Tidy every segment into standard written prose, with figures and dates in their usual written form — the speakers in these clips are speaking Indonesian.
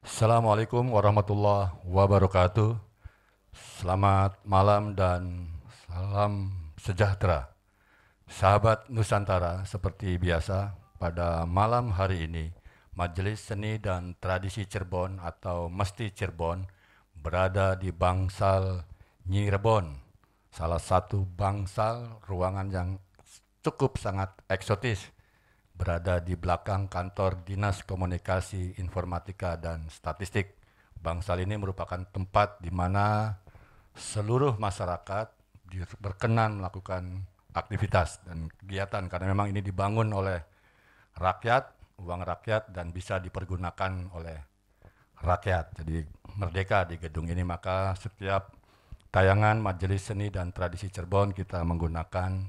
Assalamualaikum warahmatullahi wabarakatuh. Selamat malam dan salam sejahtera. Sahabat Nusantara, seperti biasa, pada malam hari ini, Majelis Seni dan Tradisi Cirebon atau Mesti Cirebon berada di Bangsal Nyi Rebon, salah satu bangsal ruangan yang cukup sangat eksotis, berada di belakang kantor Dinas Komunikasi Informatika dan Statistik. Bangsal ini merupakan tempat di mana seluruh masyarakat berkenan melakukan aktivitas dan kegiatan karena memang ini dibangun oleh rakyat, uang rakyat dan bisa dipergunakan oleh rakyat. Jadi merdeka di gedung ini, maka setiap tayangan Majelis Seni dan Tradisi Cirebon kita menggunakan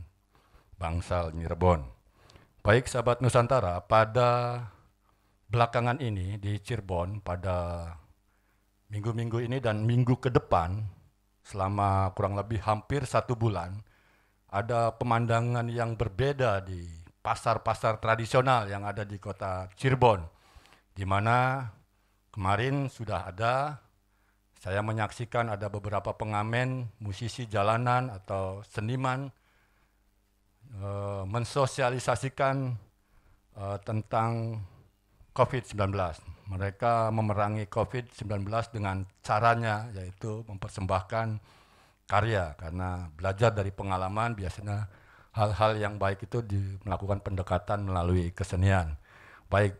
Bangsal Nyirebon. Baik sahabat Nusantara, pada belakangan ini di Cirebon pada minggu-minggu ini dan minggu ke depan selama kurang lebih hampir 1 bulan ada pemandangan yang berbeda di pasar-pasar tradisional yang ada di kota Cirebon, di mana kemarin sudah ada, saya menyaksikan ada beberapa pengamen, musisi jalanan atau seniman mensosialisasikan tentang COVID-19. Mereka memerangi COVID-19 dengan caranya, yaitu mempersembahkan karya. Karena belajar dari pengalaman, biasanya hal-hal yang baik itu melakukan pendekatan melalui kesenian. Baik,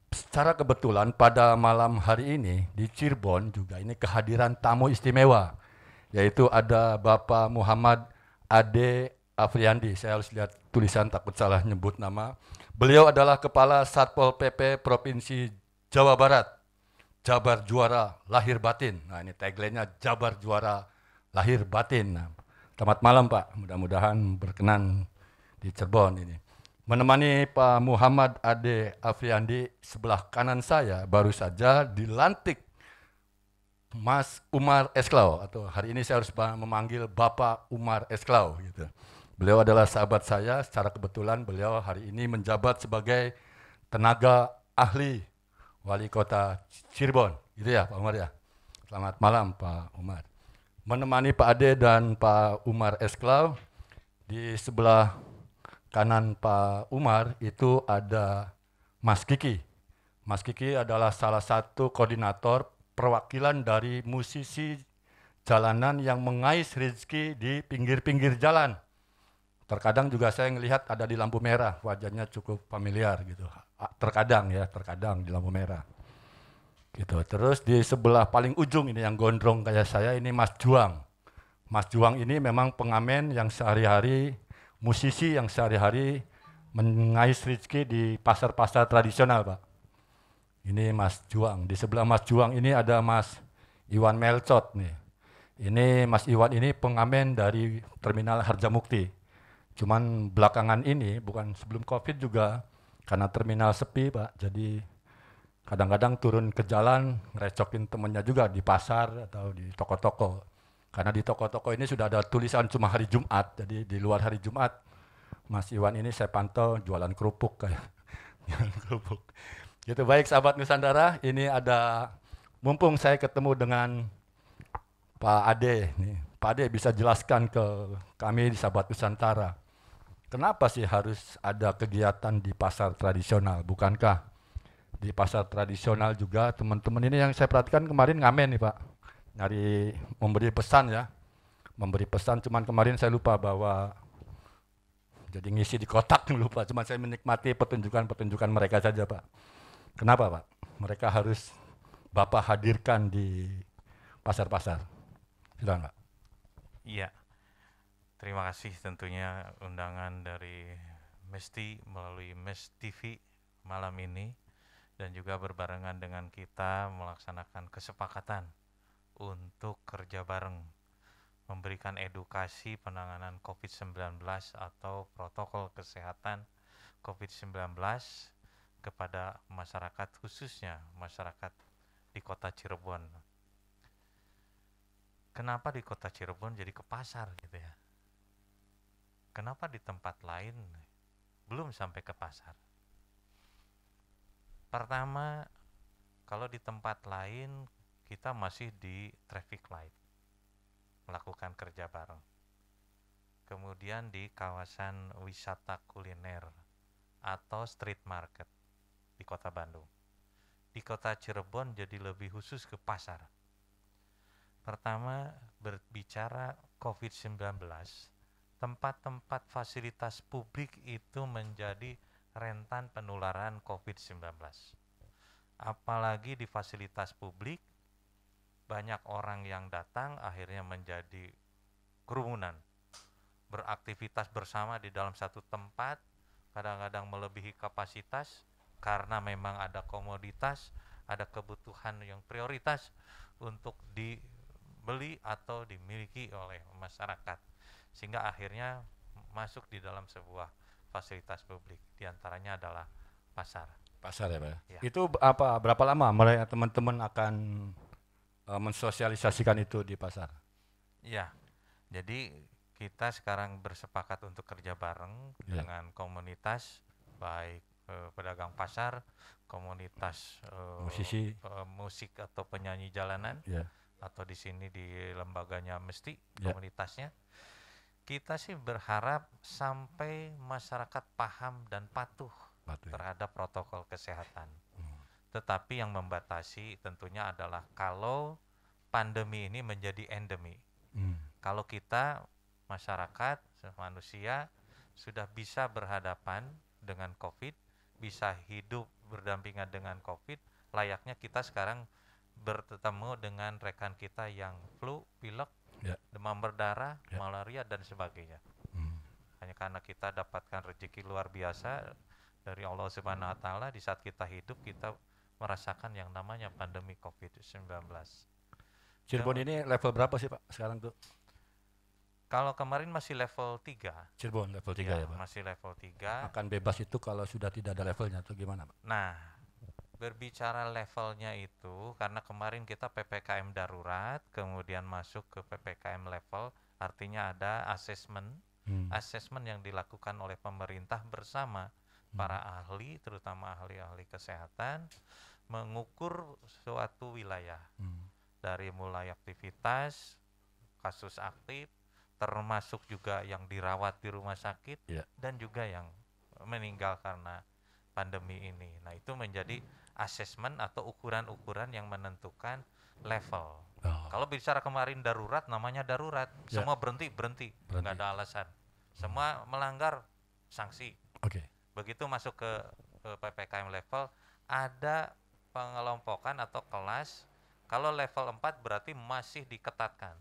secara kebetulan pada malam hari ini di Cirebon juga ini kehadiran tamu istimewa, yaitu ada Bapak Muhammad Ade Afriandi. Saya harus lihat tulisan, takut salah nyebut nama. Beliau adalah Kepala Satpol PP Provinsi Jawa Barat. Jabar juara lahir batin. Nah, ini tagline-nya Jabar juara lahir batin. Nah, selamat malam Pak, mudah-mudahan berkenan di Cirebon ini. Menemani Pak Muhammad Ade Afriandi, sebelah kanan saya baru saja dilantik Mas Umar Esklau, atau hari ini saya harus memanggil Bapak Umar Esklau gitu. Beliau adalah sahabat saya, secara kebetulan beliau hari ini menjabat sebagai tenaga ahli Wali Kota Cirebon. Gitu ya Pak Umar ya. Selamat malam Pak Umar. Menemani Pak Ade dan Pak Umar Esklau, di sebelah kanan Pak Umar itu ada Mas Kiki. Mas Kiki adalah salah satu koordinator perwakilan dari musisi jalanan yang mengais rezeki di pinggir-pinggir jalan. Terkadang juga saya melihat ada di lampu merah, wajahnya cukup familiar gitu. Terkadang ya, terkadang di lampu merah. Gitu. Terus di sebelah paling ujung ini yang gondrong kayak saya ini Mas Juang. Mas Juang ini memang pengamen yang sehari-hari, musisi yang sehari-hari mengais rezeki di pasar-pasar tradisional, Pak. Ini Mas Juang. Di sebelah Mas Juang ini ada Mas Iwan Melcot nih. Ini Mas Iwan ini pengamen dari Terminal Harjamukti. Cuman belakangan ini, bukan sebelum COVID juga, karena terminal sepi Pak, jadi kadang-kadang turun ke jalan, ngerecokin temennya juga di pasar atau di toko-toko. Karena di toko-toko ini sudah ada tulisan cuma hari Jumat, jadi di luar hari Jumat, Mas Iwan ini saya pantau jualan kerupuk kayak jualan kerupuk. Gitu, baik sahabat Nusantara, ini ada, mumpung saya ketemu dengan Pak Ade nih. Pak Ade bisa jelaskan ke kami di sahabat Nusantara, kenapa sih harus ada kegiatan di pasar tradisional? Bukankah di pasar tradisional juga teman-teman ini yang saya perhatikan kemarin ngamen nih Pak, nyari memberi pesan ya, memberi pesan. Cuman kemarin saya lupa bahwa jadi ngisi di kotak lupa. Cuman saya menikmati pertunjukan-pertunjukan mereka saja Pak. Kenapa Pak? Mereka harus Bapak hadirkan di pasar-pasar. Silakan Pak. Iya, terima kasih tentunya undangan dari Mesti melalui Mes TV malam ini dan juga berbarengan dengan kita melaksanakan kesepakatan untuk kerja bareng memberikan edukasi penanganan COVID-19 atau protokol kesehatan COVID-19 kepada masyarakat, khususnya masyarakat di kota Cirebon. Kenapa di kota Cirebon jadi ke pasar gitu ya? Kenapa di tempat lain belum sampai ke pasar? Pertama, Kalau di tempat lain kita masih di traffic light melakukan kerja bareng. Kemudian di kawasan wisata kuliner atau street market di Kota Bandung. Di Kota Cirebon jadi lebih khusus ke pasar. Pertama, berbicara COVID-19, tempat-tempat fasilitas publik itu menjadi rentan penularan COVID-19. Apalagi di fasilitas publik, banyak orang yang datang akhirnya menjadi kerumunan, beraktivitas bersama di dalam satu tempat, kadang-kadang melebihi kapasitas karena memang ada komoditas, ada kebutuhan yang prioritas untuk dibeli atau dimiliki oleh masyarakat, sehingga akhirnya masuk di dalam sebuah fasilitas publik, diantaranya adalah pasar. Pasar ya Pak? Ya. Itu berapa lama mereka teman-teman akan mensosialisasikan itu di pasar? Ya, jadi kita sekarang bersepakat untuk kerja bareng dengan komunitas, baik pedagang pasar, komunitas musisi, musik atau penyanyi jalanan, atau di sini di lembaganya Mesti komunitasnya. Kita sih berharap sampai masyarakat paham dan patuh terhadap protokol kesehatan. Tetapi yang membatasi tentunya adalah kalau pandemi ini menjadi endemi. Kalau kita masyarakat, manusia sudah bisa berhadapan dengan COVID, bisa hidup berdampingan dengan COVID, layaknya kita sekarang bertemu dengan rekan kita yang flu, pilek, demam berdarah, malaria dan sebagainya. Hanya karena kita dapatkan rezeki luar biasa dari Allah Subhanahu wa taala, di saat kita hidup kita merasakan yang namanya pandemi COVID-19. Cirebon ini level berapa sih Pak sekarang tuh? Kalau kemarin masih level 3. Cirebon level 3 ya Pak? Masih level 3. Akan bebas itu kalau sudah tidak ada levelnya atau gimana Pak? Nah, berbicara levelnya itu, karena kemarin kita PPKM darurat, kemudian masuk ke PPKM level, artinya ada asesmen yang dilakukan oleh pemerintah bersama para ahli, terutama ahli-ahli kesehatan, mengukur suatu wilayah. Dari mulai aktivitas, kasus aktif, termasuk juga yang dirawat di rumah sakit, dan juga yang meninggal karena pandemi ini. Nah, itu menjadi asesmen atau ukuran-ukuran yang menentukan level. Kalau bicara kemarin darurat, namanya darurat. Semua berhenti, nggak ada alasan. Semua melanggar, sanksi. Begitu masuk ke PPKM level, ada pengelompokan atau kelas. Kalau level 4 berarti masih diketatkan,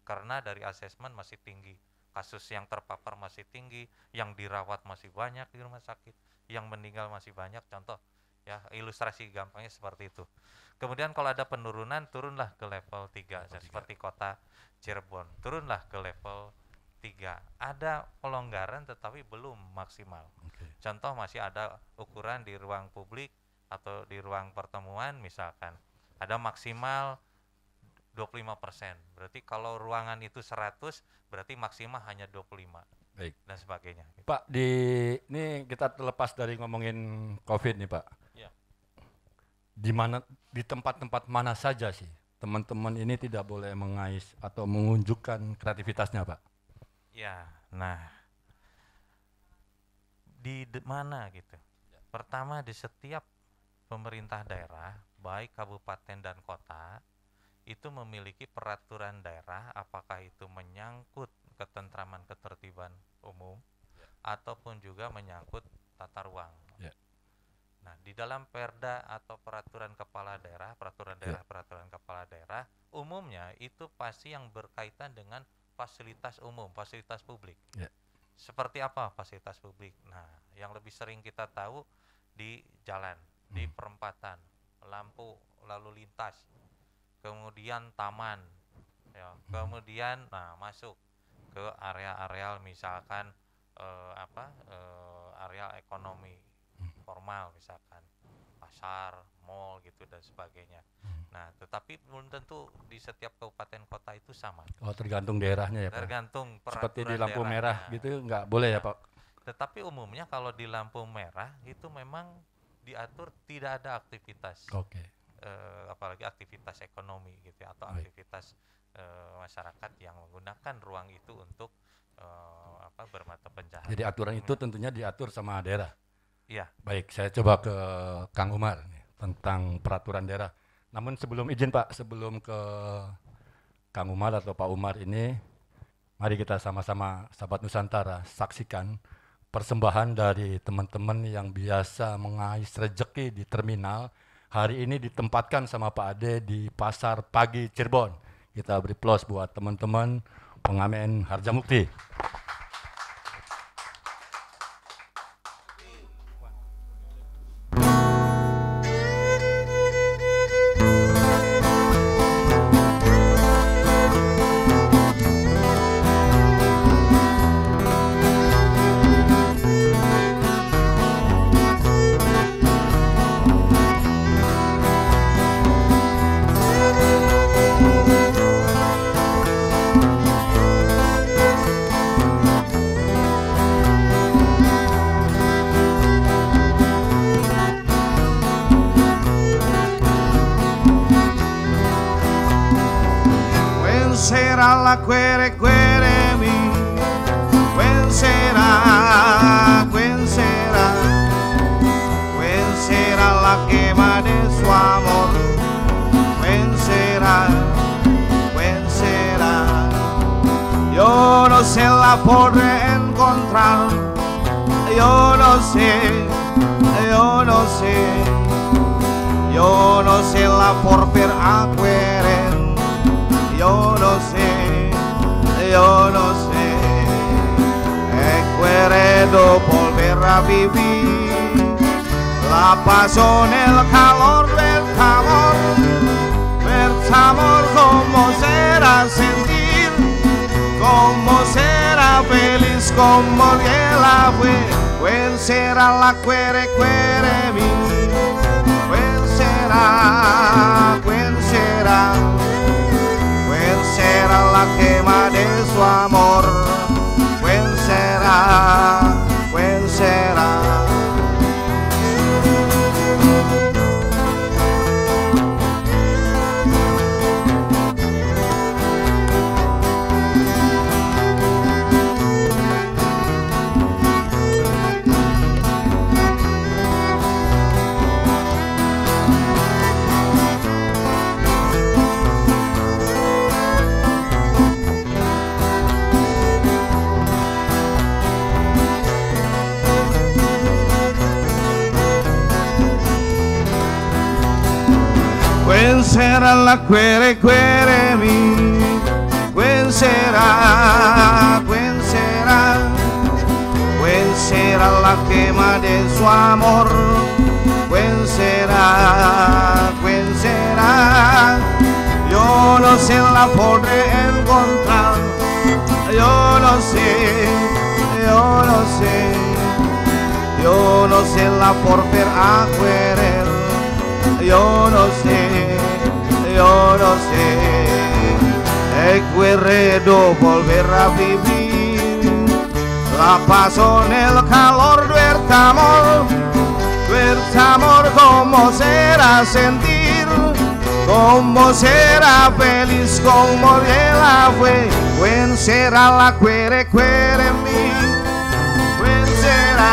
karena dari asesmen masih tinggi, kasus yang terpapar masih tinggi, yang dirawat masih banyak di rumah sakit, yang meninggal masih banyak. Contoh ya, ilustrasi gampangnya seperti itu. Kemudian kalau ada penurunan, turunlah ke level 3, seperti kota Cirebon, turunlah ke level 3. Ada pelonggaran tetapi belum maksimal. Contoh, masih ada ukuran di ruang publik atau di ruang pertemuan, misalkan ada maksimal 25%. Berarti kalau ruangan itu 100, berarti maksimal hanya 25. Baik. Dan sebagainya. Pak, ini kita terlepas dari ngomongin COVID nih Pak. Ya. Di tempat-tempat mana saja sih teman-teman ini tidak boleh mengais atau menunjukkan kreativitasnya Pak? Ya, nah di mana gitu? Pertama, di setiap pemerintah daerah, baik kabupaten dan kota, itu memiliki peraturan daerah, apakah itu menyangkut ketentraman ketertiban umum ataupun juga menyangkut tata ruang. Nah, di dalam perda atau peraturan kepala daerah, peraturan kepala daerah, umumnya itu pasti yang berkaitan dengan fasilitas umum, fasilitas publik. Seperti apa fasilitas publik? Nah, yang lebih sering kita tahu di jalan, di perempatan, lampu lalu lintas, kemudian taman, kemudian masuk ke area-area misalkan area ekonomi formal, misalkan pasar, mall gitu dan sebagainya. Nah, tetapi belum tentu di setiap kabupaten kota itu sama. Tergantung daerahnya ya Pak? Tergantung peraturan seperti di lampu daerahnya. Merah gitu nggak boleh ya Pak? Tetapi umumnya kalau di lampu merah itu memang diatur tidak ada aktivitas apalagi aktivitas ekonomi gitu ya, atau aktivitas masyarakat yang menggunakan ruang itu untuk bermata pencaharian. Jadi aturan itu tentunya diatur sama daerah. Iya. Baik, saya coba ke Kang Umar nih, tentang peraturan daerah. Namun sebelum izin Pak, sebelum ke Kang Umar atau Pak Umar ini, mari kita sama-sama sahabat Nusantara saksikan persembahan dari teman-teman yang biasa mengais rejeki di terminal. Hari ini ditempatkan sama Pak Ade di Pasar Pagi Cirebon. Kita beri plus buat teman-teman pengamen Harjamukti. La quere mi, quel sera la quema de su amor, quel sera, yo no sé la podré encontrar, yo no sé la por ver acueren, yo no sé, recuerdo volver a vivir la pasión, el calor del amor, cómo será sentir, cómo será feliz, como la fue, ¿cuál será la cuere mi? ¿Cuál será la quema de su amor? ¿Cuál será? ¿Cuál será la cuere mi? ¿Cuál será? ¿Cuál será la quema de su amor? ¿Cuál será? Yo no sé la podré encontrar, yo no sé la por ver acuerel, yo no sé, recuerdo volver a vivir la pasión, el calor del amor, cómo será sentir, cómo será feliz, como la fue, ¿cuál será la cuere mi? ¿Cuál será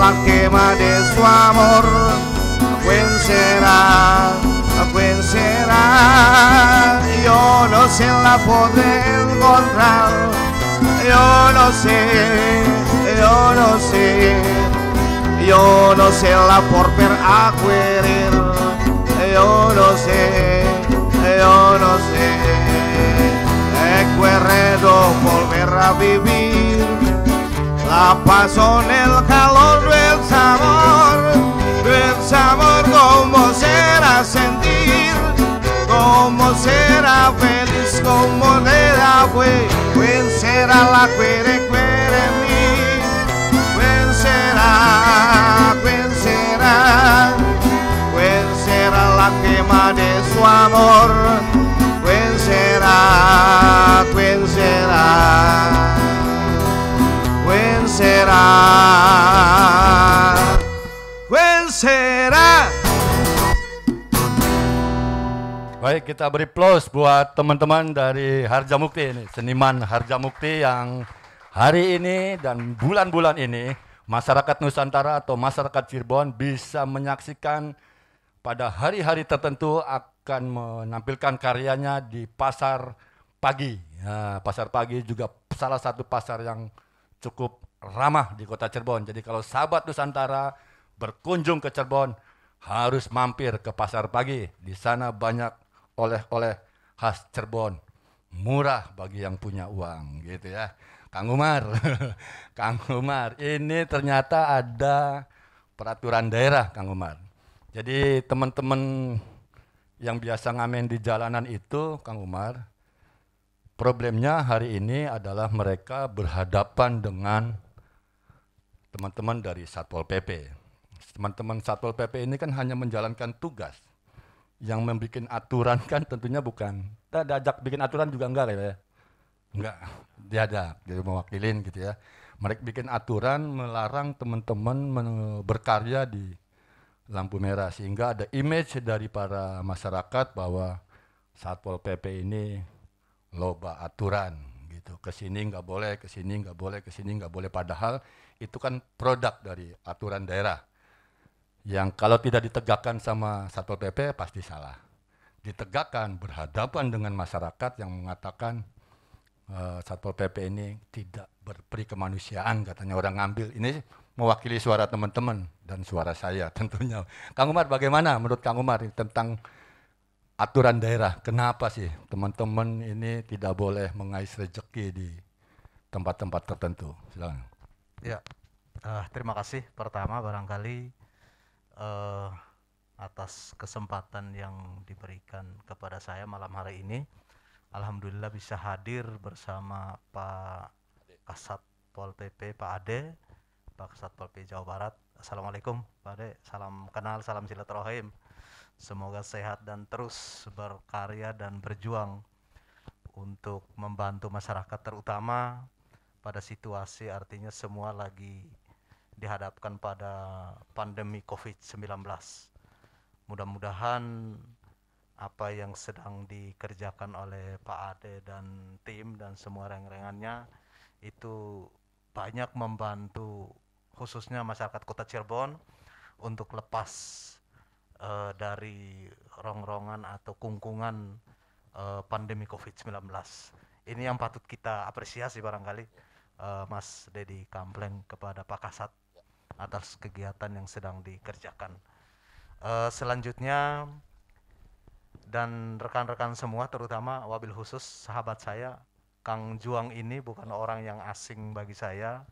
la quema de su amor? ¿Cuál será? Yo no sé la podré encontrar, yo no sé la por ver acuerel, yo no sé, recuerdo volver a vivir la pasión, el calor del amor, cómo será sentir, cómo será feliz, como de la fue, ¿cuál será la cuere mi? ¿Cuál será la quema de su amor? ¿Cuál será? Baik, kita beri applause buat teman-teman dari Harjamukti ini, seniman Harjamukti yang hari ini dan bulan-bulan ini masyarakat Nusantara atau masyarakat Cirebon bisa menyaksikan pada hari-hari tertentu akan menampilkan karyanya di pasar pagi. Nah, pasar pagi juga salah satu pasar yang cukup ramah di kota Cirebon. Jadi kalau sahabat Nusantara berkunjung ke Cirebon harus mampir ke pasar pagi. Di sana banyak oleh-oleh khas Cirebon, murah bagi yang punya uang, gitu ya. Kang Umar, Kang Umar, ini ternyata ada peraturan daerah, Kang Umar. Jadi teman-teman yang biasa ngamen di jalanan itu, Kang Umar, problemnya hari ini adalah mereka berhadapan dengan teman-teman dari Satpol PP. Teman-teman Satpol PP ini kan hanya menjalankan tugas. Yang membuat aturan kan tentunya bukan. Kita diajak bikin aturan juga enggak ya. Enggak, diajak, jadi mewakilin gitu ya. Mereka bikin aturan melarang teman-teman berkarya di lampu merah sehingga ada image dari para masyarakat bahwa Satpol PP ini loba aturan gitu. Kesini nggak boleh, kesini nggak boleh, kesini nggak boleh. Padahal itu kan produk dari aturan daerah. Yang kalau tidak ditegakkan sama Satpol PP pasti salah. Ditegakkan berhadapan dengan masyarakat yang mengatakan Satpol PP ini tidak berperi kemanusiaan, katanya orang ngambil. Ini mewakili suara teman-teman dan suara saya tentunya. Kang Umar, bagaimana menurut Kang Umar tentang aturan daerah? Kenapa sih teman-teman ini tidak boleh mengais rezeki di tempat-tempat tertentu? Silakan. Ya, terima kasih pertama barangkali atas kesempatan yang diberikan kepada saya malam hari ini. Alhamdulillah bisa hadir bersama Pak Kasat Pol PP, Pak Ade, Pak Kasat Pol PP Jawa Barat. Assalamualaikum Pak Ade, salam kenal, salam silaturahim. Semoga sehat dan terus berkarya dan berjuang untuk membantu masyarakat, terutama pada situasi artinya semua lagi dihadapkan pada pandemi COVID-19. Mudah-mudahan apa yang sedang dikerjakan oleh Pak Ade dan tim dan semua reng-rengannya itu banyak membantu khususnya masyarakat Kota Cirebon untuk lepas dari rongrongan atau kungkungan pandemi COVID-19. Ini yang patut kita apresiasi barangkali Mas Dedi Kampleng kepada Pak Kasat atas kegiatan yang sedang dikerjakan. Selanjutnya dan rekan-rekan semua, terutama wabil khusus sahabat saya Kang Juang ini bukan orang yang asing bagi saya.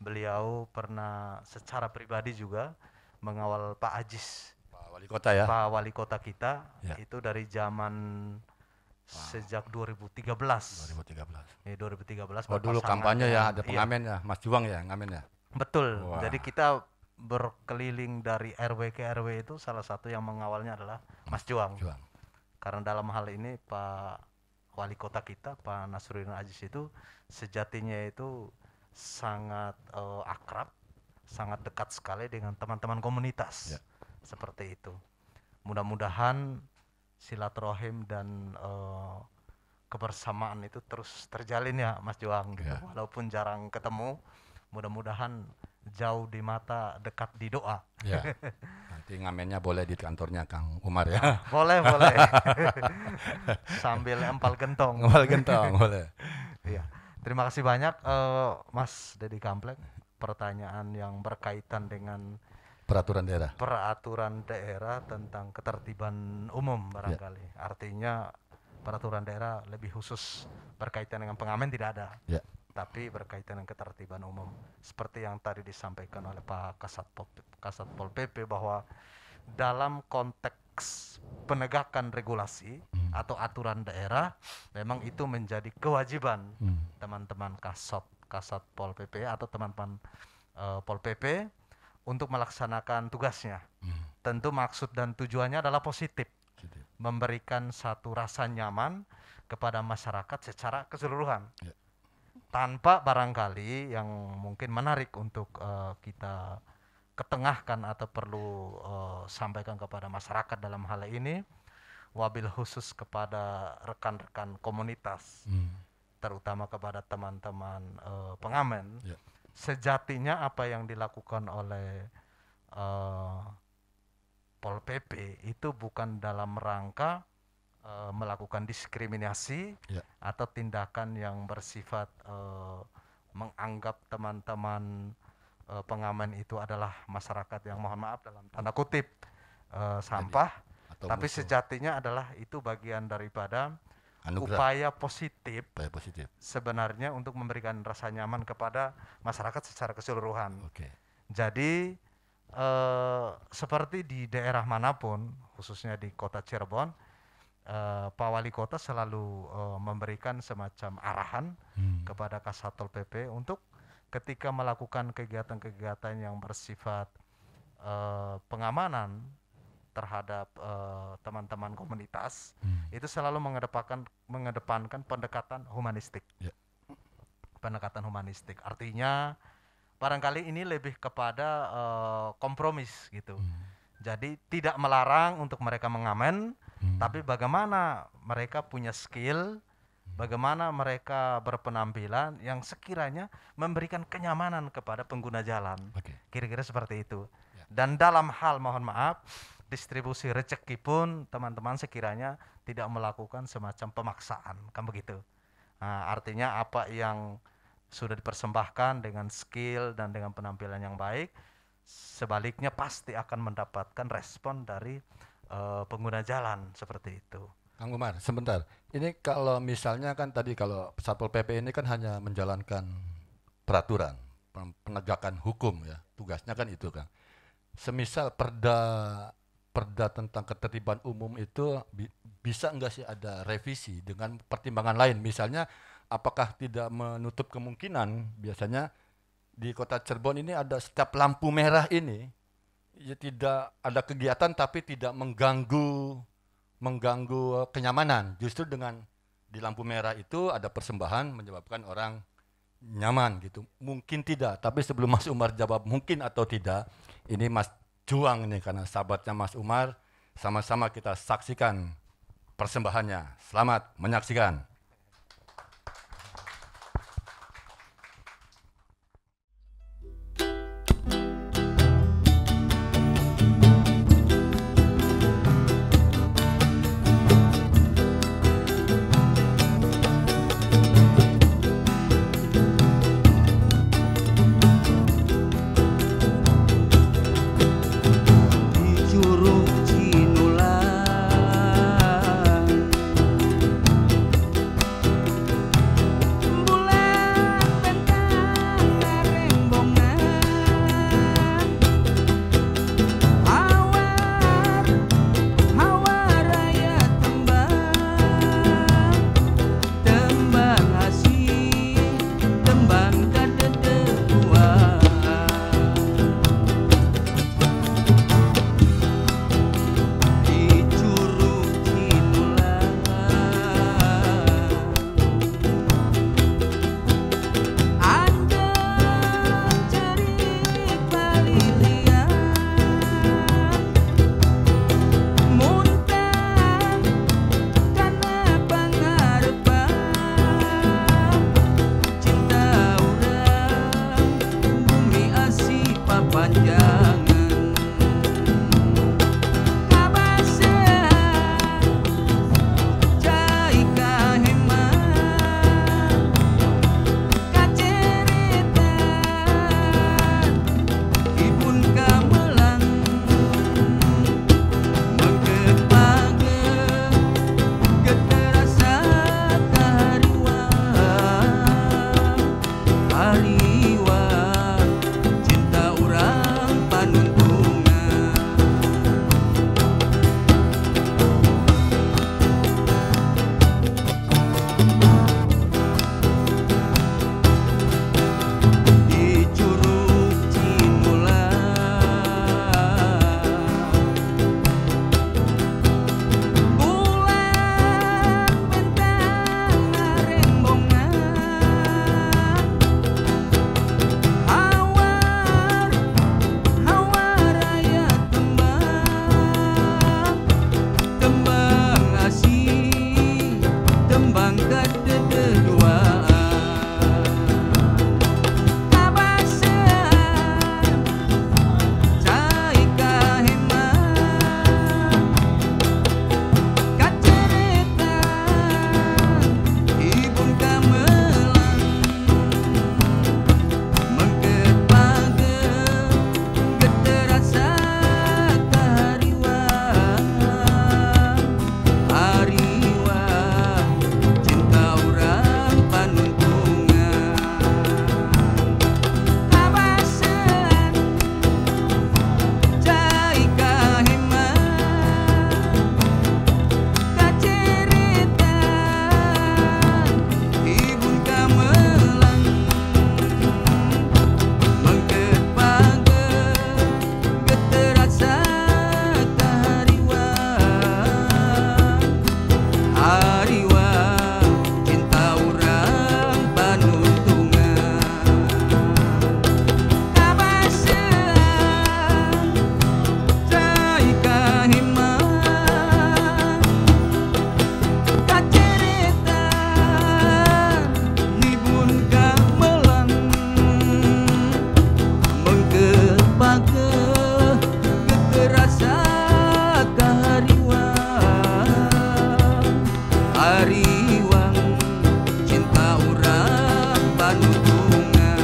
Beliau pernah secara pribadi juga mengawal Pak Ajis, Pak Wali Kota ya. Pak Wali Kota kita ya. Itu dari zaman sejak 2013. 2013. Oh dulu kampanye ya, ada pengamen ya, Mas Juang ya, ngamen ya. Betul. Wah. Jadi kita berkeliling dari RW ke RW itu salah satu yang mengawalnya adalah Mas Juang. Karena dalam hal ini Pak Wali Kota kita, Pak Nasruddin Ajis itu sejatinya itu sangat akrab, sangat dekat sekali dengan teman-teman komunitas. Seperti itu. Mudah-mudahan silaturahim dan kebersamaan itu terus terjalin ya Mas Juang gitu. Walaupun jarang ketemu, mudah-mudahan jauh di mata, dekat di doa. Ya. Nanti ngamennya boleh di kantornya Kang Umar ya. Boleh. Sambil empal gentong. Boleh. Iya. Terima kasih banyak Mas Dedi Kampleng. Pertanyaan yang berkaitan dengan peraturan daerah tentang ketertiban umum barangkali. Artinya peraturan daerah lebih khusus berkaitan dengan pengamen tidak ada. Tapi berkaitan dengan ketertiban umum seperti yang tadi disampaikan oleh Pak Kasat Pol PP bahwa dalam konteks penegakan regulasi atau aturan daerah memang itu menjadi kewajiban teman-teman Kasat Pol PP atau teman-teman Pol PP untuk melaksanakan tugasnya. Tentu maksud dan tujuannya adalah positif. Memberikan satu rasa nyaman kepada masyarakat secara keseluruhan. Tanpa barangkali yang mungkin menarik untuk kita ketengahkan atau perlu sampaikan kepada masyarakat dalam hal ini, wabil khusus kepada rekan-rekan komunitas, terutama kepada teman-teman pengamen. Sejatinya apa yang dilakukan oleh Pol PP itu bukan dalam rangka melakukan diskriminasi atau tindakan yang bersifat menganggap teman-teman pengamen itu adalah masyarakat yang, mohon maaf dalam tanda kutip, sampah, tapi musuh. Sejatinya adalah itu bagian daripada upaya positif sebenarnya untuk memberikan rasa nyaman kepada masyarakat secara keseluruhan. Jadi seperti di daerah manapun, khususnya di kota Cirebon, Pak Wali Kota selalu memberikan semacam arahan kepada Kasatpol PP untuk ketika melakukan kegiatan-kegiatan yang bersifat pengamanan terhadap teman-teman komunitas, itu selalu mengedepankan pendekatan humanistik. Pendekatan humanistik artinya barangkali ini lebih kepada kompromis gitu. Jadi tidak melarang untuk mereka mengamen, tapi bagaimana mereka punya skill, bagaimana mereka berpenampilan yang sekiranya memberikan kenyamanan kepada pengguna jalan. Kira-kira seperti itu. Dan dalam hal, mohon maaf, distribusi rezeki pun teman-teman sekiranya tidak melakukan semacam pemaksaan, kan begitu. Nah, artinya apa yang sudah dipersembahkan dengan skill dan dengan penampilan yang baik, sebaliknya pasti akan mendapatkan respon dari pengguna jalan seperti itu. Kang Umar, sebentar. Ini kalau misalnya kan tadi kalau Satpol PP ini kan hanya menjalankan peraturan, penegakan hukum ya, tugasnya kan itu kan. Semisal perda tentang ketertiban umum itu bisa enggak sih ada revisi dengan pertimbangan lain, misalnya apakah tidak menutup kemungkinan biasanya di kota Cirebon ini ada setiap lampu merah ini ya tidak ada kegiatan tapi tidak mengganggu kenyamanan, justru dengan di lampu merah itu ada persembahan menyebabkan orang nyaman gitu. Mungkin tidak, tapi sebelum Mas Umar jawab mungkin atau tidak, ini Mas Juang nih karena sahabatnya Mas Umar, sama-sama kita saksikan persembahannya. Selamat menyaksikan. terasa hariwang cinta urang panutungan.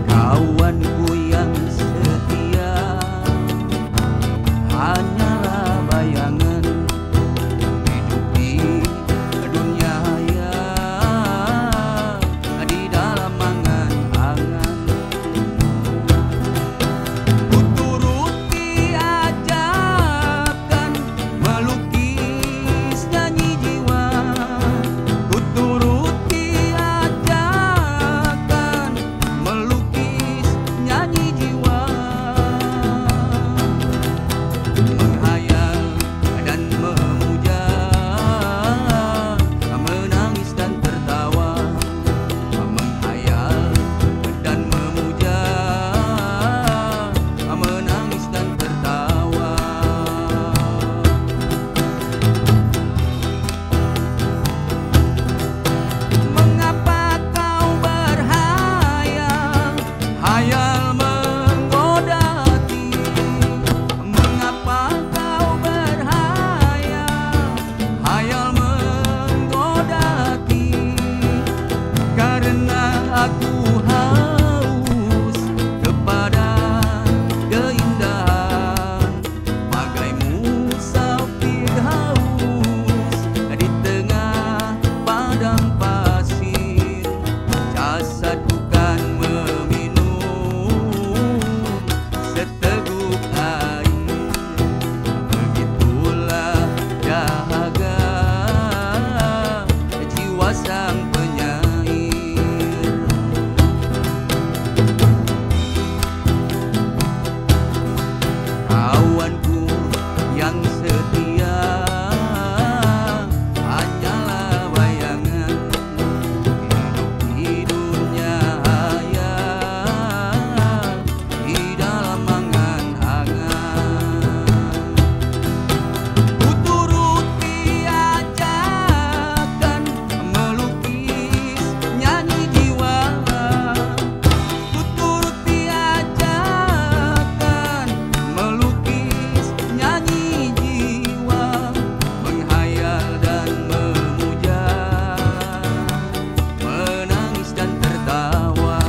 Kawanku yang setia hanyalah bayangan hidup di dunia hayal, di dalam angan-angan. Ku turuti ajakan melukis nyanyi jiwa, ku turuti ajakan melukis nyanyi jiwa. Menghayal dan memuja, menangis dan tertawa. Menghayal dan memuja, menangis dan tertawa. Mengapa kau berhayal, hayal menggoda hati? Mengapa kau berhayal, hayal menggoda hati? Karena aku haus kepada keindahan, bagai musafir haus di tengah padang pasir. Jasadku kan meminum seteguk air, begitulah dahaga jiwa sang penyair. Kawanku yang setia hanyalah bayangan hidup di dunia hayal, di dalam angan-angan. Ku turuti ajakan melukis nyanyi jiwa, ku turuti ajakan melukis nyanyi jiwa. Menghayal dan memuja, menangis dan tertawa.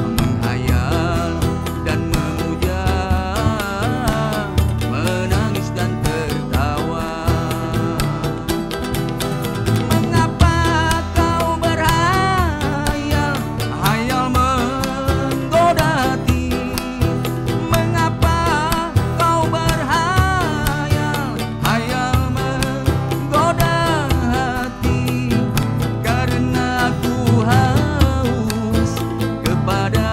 Menghayal dan memuja, menangis dan tertawa. Mengapa kau berhayal, hayal menggoda hati? Mengapa kau berhayal, hayal menggoda hati? Karena aku haus kepada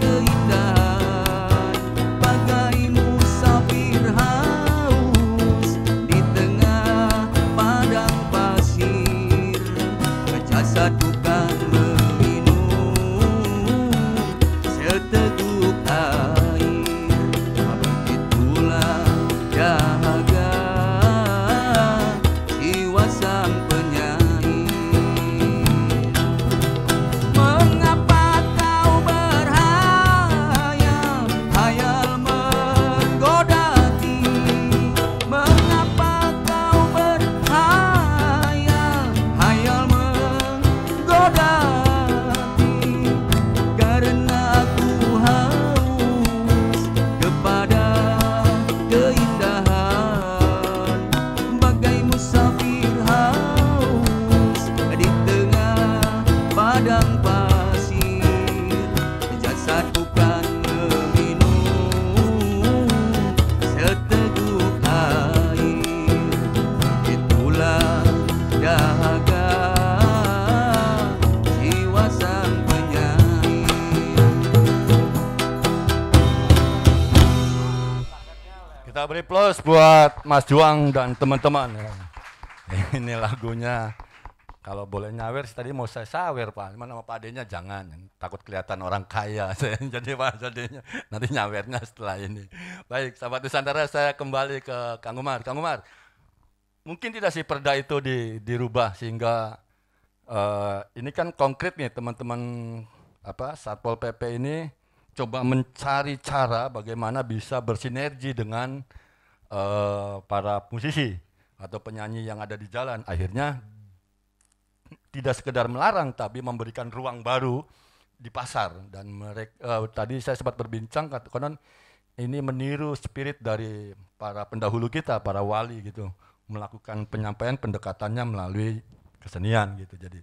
keindahan, bagai musafir haus di tengah padang pasir. Jasadku kan meminum seteguk air, begitulah dahaga jiwa sang penyair. Mengapa kau berhayal, hayal menggoda hati? Mengapa kau berhayal, hayal menggoda hati? Karena aku haus kepada keindahan, bagai musafir haus di tengah padang pasir. Jasadku kan meminum seteguk air, begitulah dahaga jiwa sang penyair. Kita beri plus buat Mas Juang dan teman-teman. Ini lagunya, kalau boleh nyawer tadi mau saya sawer Pak, cuman sama Pak Adenya jangan, takut kelihatan orang kaya saya jadi Pak Adenya, nanti nyawernya setelah ini. Baik, sahabat Nusantara, saya kembali ke Kang Umar. Kang Umar, mungkin tidak sih perda itu dirubah sehingga ini kan konkret nih teman-teman Satpol PP ini coba mencari cara bagaimana bisa bersinergi dengan para musisi atau penyanyi yang ada di jalan. Akhirnya tidak sekedar melarang tapi memberikan ruang baru di pasar, dan mereka tadi saya sempat berbincang konon ini meniru spirit dari para pendahulu kita, para wali gitu, melakukan penyampaian pendekatannya melalui kesenian gitu. Jadi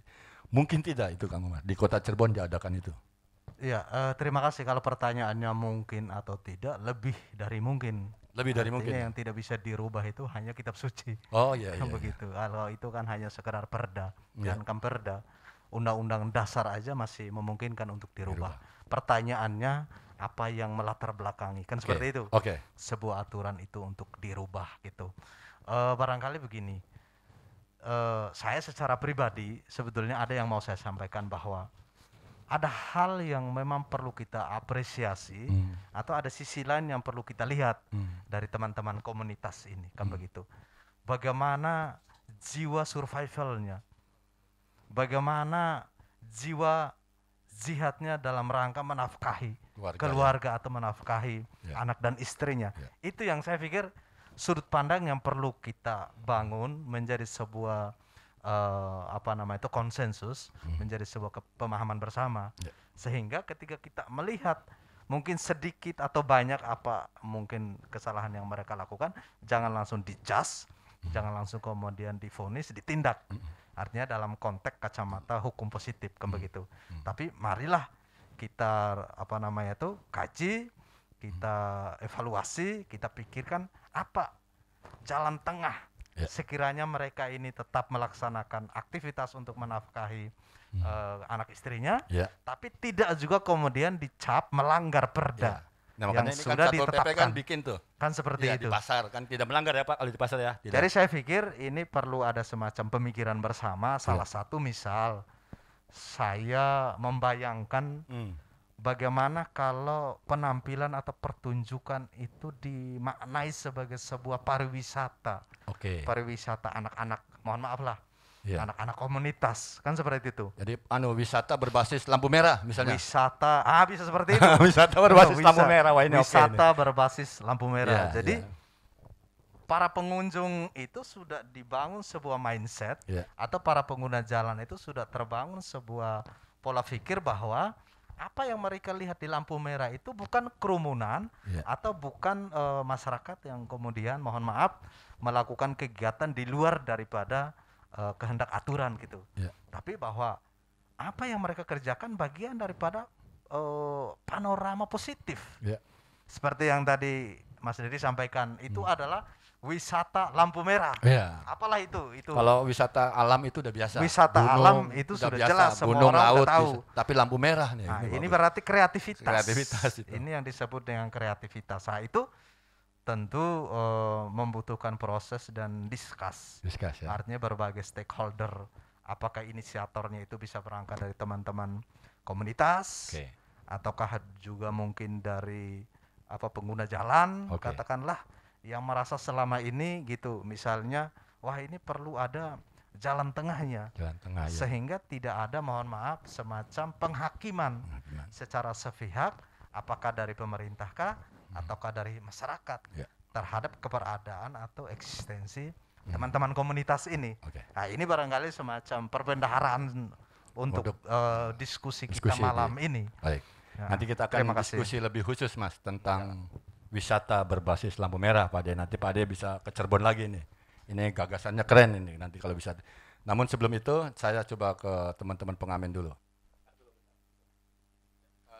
mungkin tidak itu Kang Umar di Kota Cirebon diadakan itu. Iya, terima kasih. Kalau pertanyaannya mungkin atau tidak, lebih dari mungkin. Lebih dari mungkin. Yang tidak bisa dirubah itu hanya kitab suci. Oh iya. Kan begitu. Kalau itu kan hanya sekedar perda, Iya. dan kan perda, undang-undang dasar aja masih memungkinkan untuk dirubah. Pertanyaannya apa yang melatar belakangi, kan seperti itu. Oke. Sebuah aturan itu untuk dirubah gitu. Barangkali begini, saya secara pribadi sebetulnya ada yang mau saya sampaikan, bahwa ada hal yang memang perlu kita apresiasi, atau ada sisi lain yang perlu kita lihat dari teman-teman komunitas ini, kan begitu. Bagaimana jiwa survivalnya, bagaimana jiwa jihadnya dalam rangka menafkahi keluarga atau menafkahi anak dan istrinya. Itu yang saya pikir sudut pandang yang perlu kita bangun menjadi sebuah konsensus, menjadi sebuah pemahaman bersama, sehingga ketika kita melihat mungkin sedikit atau banyak apa mungkin kesalahan yang mereka lakukan, jangan langsung dijudge, jangan langsung kemudian divonis, ditindak. Artinya dalam konteks kacamata hukum positif, kan begitu. Tapi marilah kita kaji, kita evaluasi, kita pikirkan apa jalan tengah sekiranya mereka ini tetap melaksanakan aktivitas untuk menafkahi anak istrinya, tapi tidak juga kemudian dicap melanggar perda Nah, yang makanya ini sudah kan Satpol PP ditetapkan. kan bikin tuh. Kan seperti Di itu. pasar kan tidak melanggar ya Pak kalau di pasar ya. Tidak. Jadi saya pikir ini perlu ada semacam pemikiran bersama. Salah satu misal saya membayangkan bagaimana kalau penampilan atau pertunjukan itu dimaknai sebagai sebuah pariwisata. Pariwisata anak-anak, mohon maaf lah, anak-anak komunitas, kan seperti itu. Jadi wisata berbasis lampu merah misalnya. Wisata, bisa seperti itu. Wisata berbasis lampu merah, wah ini wisata berbasis lampu merah. Ya, Jadi para pengunjung itu sudah dibangun sebuah mindset, atau para pengguna jalan itu sudah terbangun sebuah pola pikir bahwa apa yang mereka lihat di lampu merah itu bukan kerumunan, atau bukan masyarakat yang kemudian mohon maaf melakukan kegiatan di luar daripada kehendak aturan gitu. Tapi bahwa apa yang mereka kerjakan bagian daripada panorama positif. Seperti yang tadi Mas Dedi sampaikan, itu adalah wisata lampu merah. Apalah itu? Kalau wisata alam itu udah biasa. Wisata gunung, alam itu sudah biasa. jelas, semua Gunung, orang laut, udah tahu. Tapi lampu merah nih. Nah, ini berarti kreativitas. Kreativitas itu. Ini yang disebut dengan kreativitas. Nah, itu tentu membutuhkan proses dan diskus. Artinya berbagai stakeholder. Apakah inisiatornya itu bisa berangkat dari teman-teman komunitas, ataukah juga mungkin dari pengguna jalan, katakanlah, yang merasa selama ini gitu, misalnya, wah ini perlu ada jalan tengahnya, sehingga tidak ada, mohon maaf, semacam penghakiman secara sepihak, apakah dari pemerintahkah ataukah dari masyarakat terhadap keberadaan atau eksistensi teman-teman komunitas ini. Nah, ini barangkali semacam perbendaharaan untuk diskusi kita malam ini. Baik. Nanti kita akan diskusi lebih khusus Mas tentang wisata berbasis lampu merah Pak Ade. Nanti Pak Ade bisa ke Cirebon lagi nih. Ini gagasannya keren ini nanti kalau bisa. Namun sebelum itu saya coba ke teman-teman pengamen dulu.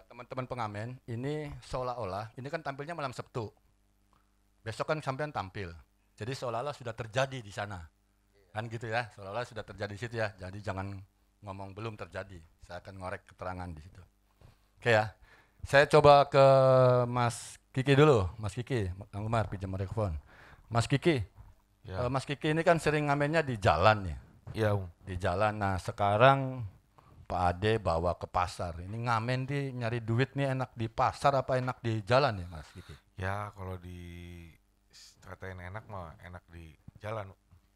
Teman-teman pengamen ini seolah-olah ini kan tampilnya malam Sabtu. Besok kan sampean tampil. Jadi seolah-olah sudah terjadi di sana. Kan gitu ya, seolah-olah sudah terjadi di situ ya. Jadi jangan ngomong belum terjadi. Saya akan ngorek keterangan di situ. Oke ya. Saya coba ke Mas Kiki dulu. Mas Kiki, Kang Umar pinjam mikrofon. Mas Kiki. Mas Kiki ini kan sering ngamennya di jalan ya. Iya, di jalan. Nah, sekarang Pak Ade bawa ke pasar. Ini ngamen di nyari duit nih enak di pasar apa enak di jalan ya Mas Kiki? Ya, kalau dikatain enak mah enak di jalan.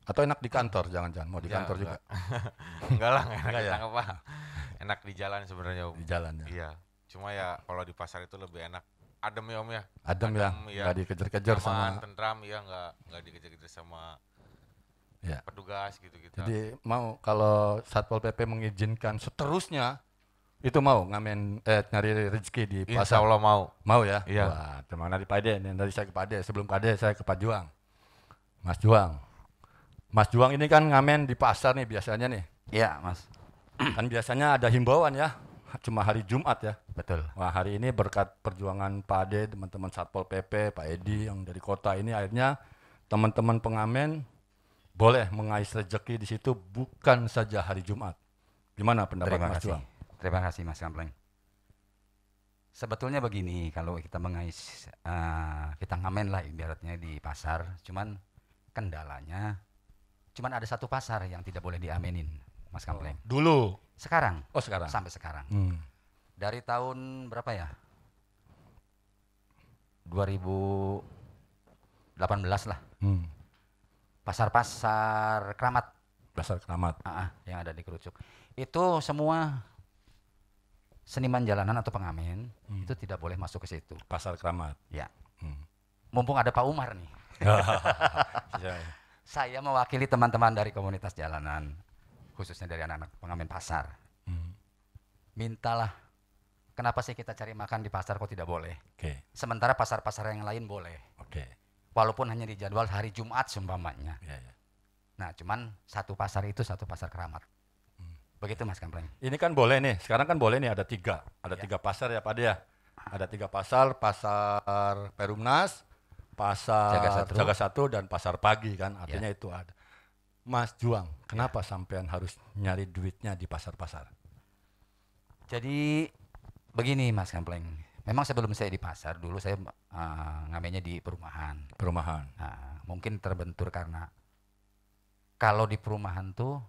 Atau enak di kantor, jangan-jangan mau di kantor juga. Enggak lah, enak Enggak di ya? apa? Enak di jalan sebenarnya Om. Di jalan ya. Iya. Cuma ya kalau di pasar itu lebih enak. Adem ya Om ya. Adem ya, iya. nggak dikejar-kejar Nyaman, sama. tentram, ya nggak dikejar-kejar sama Ya. petugas gitu-gitu. Jadi mau kalau Satpol PP mengizinkan seterusnya itu mau ngamen nyari rezeki di Insya pasar. Allah mau. Mau ya? Iya. Wah, terima kasih Pak Ade. Ini dari saya ke Pak Ade. Sebelum Pak Ade saya ke Pak Juang. Mas Juang. Mas Juang ini kan ngamen di pasar nih biasanya nih. Iya, Mas. Kan biasanya ada himbauan ya. Cuma hari Jumat ya. Betul. Wah, hari ini berkat perjuangan Pak Ade, teman-teman Satpol PP, Pak Edi yang dari kota ini akhirnya teman-teman pengamen boleh mengais rezeki di situ bukan saja hari Jumat. Gimana pendapat Terima Mas kasih. Juang? Terima kasih Mas Kampleng. Sebetulnya begini, kalau kita mengais, kita ngamen lah ibaratnya di pasar, cuman kendalanya, cuman ada satu pasar yang tidak boleh diamenin, Mas Kampleng. Dulu. Sekarang, Oh sekarang. sampai sekarang. Dari tahun berapa ya? 2018 lah. Pasar-pasar keramat, Pasar Keramat. yang ada di Kerucuk. Itu semua seniman jalanan atau pengamen itu tidak boleh masuk ke situ. Pasar Keramat. Ya. Mumpung ada Pak Umar nih. Iya. Saya mewakili teman-teman dari komunitas jalanan, khususnya dari anak-anak pengamen pasar. Mintalah, kenapa sih kita cari makan di pasar kok tidak boleh? Oke. Sementara pasar-pasar yang lain boleh. Oke. Walaupun hanya di jadwal hari Jumat seumpamanya. Ya, ya. Nah, cuman satu pasar itu satu pasar keramat. Begitu Mas Kampleng. Ini kan boleh nih, sekarang kan boleh nih ada tiga. Ada Ya. 3 pasar ya Pak Ade ya? Ada 3 pasar, pasar Perumnas, pasar Jaga Satu, dan pasar pagi kan, artinya itu ada. Mas Juang, kenapa sampean harus nyari duitnya di pasar-pasar? Jadi begini Mas Kampleng, memang sebelum saya di pasar dulu saya ngamennya di perumahan. Perumahan. Nah, mungkin terbentur karena kalau di perumahan tuh